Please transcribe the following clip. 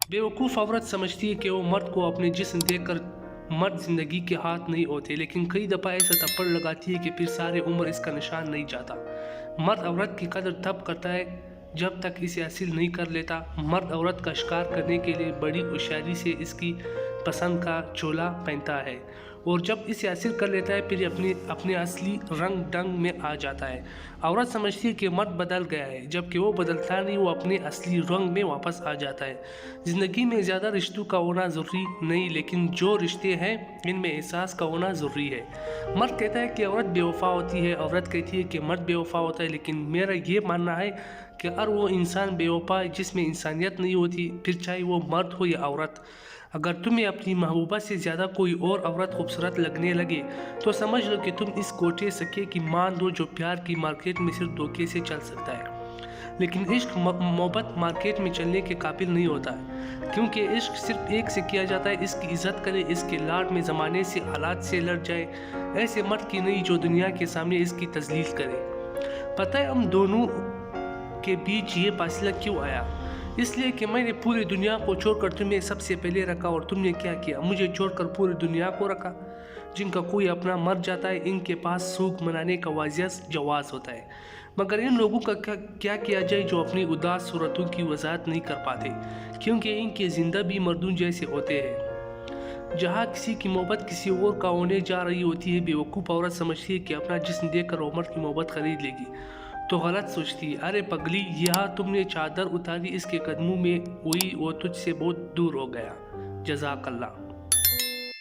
बेवकूफ़ औरत समझती है कि वो मर्द को अपने जिस्म देखकर मर्द ज़िंदगी के हाथ नहीं होते, लेकिन कई दफ़ा ऐसा थप्पड़ लगाती है कि फिर सारी उम्र इसका निशान नहीं जाता। मर्द औरत की कदर तब करता है जब तक इसे हासिल नहीं कर लेता। मर्द औरत का शिकार करने के लिए बड़ी होशियारी से इसकी पसंद का चोला पहनता है, और जब इसे हासिल कर लेता है फिर अपने असली रंग ढंग में आ जाता है। औरत समझती है कि मर्द बदल गया है, जबकि वो बदलता नहीं, वो अपने असली रंग में वापस आ जाता है। ज़िंदगी में ज़्यादा रिश्तों का होना ज़रूरी नहीं, लेकिन जो रिश्ते हैं इनमें एहसास का होना ज़रूरी है। मर्द कहता है कि औरत बेवफा होती है, औरत कहती है कि मर्द बेवफा होता है, लेकिन मेरा ये मानना है कि अगर वो इंसान बेवफा है जिसमें इंसानियत नहीं होती, फिर चाहे वो मर्द हो या औरत। अगर तुम्हें अपनी महबूबा से ज़्यादा कोई और औरत खूबसूरत लगने लगे तो समझ लो कि तुम इस कोटे सके की मान दो जो प्यार की मार्केट में सिर्फ धोखे से चल सकता है। लेकिन इश्क मोहब्बत मार्केट में चलने के काबिल नहीं होता है, क्योंकि इश्क सिर्फ एक से किया जाता है। इसकी इज्जत करे, इसके लाड में ज़माने से हालात से लड़ जाए, ऐसे मर्द की नहीं जो दुनिया के सामने इसकी तजलील करे। पता है हम दोनों के बीच ये फासला क्यों आया? इसलिए कि मैंने पूरी दुनिया को छोड़कर तुम्हें सबसे पहले रखा, और तुमने क्या किया? मुझे छोड़कर पूरी दुनिया को रखा। जिनका कोई अपना मर जाता है इनके पास सूख मनाने का वाजिया जवाज़ होता है, मगर इन लोगों का क्या किया जाए जो अपनी उदास सूरतों की वजाहत नहीं कर पाते, क्योंकि इनके जिंदा भी मर्दों जैसे होते हैं। जहाँ किसी की मोहब्बत किसी और का होने जा रही होती है, बेवकूफ़ औरत समझती है कि अपना जिस्म देखकर वो मर्द की मोहब्बत खरीद लेगी, तो गलत सोचती है। अरे पगली, यहाँ तुमने चादर उतारी इसके कदमों में हुई, वो तुझसे बहुत दूर हो गया। जज़ाकल्लाह।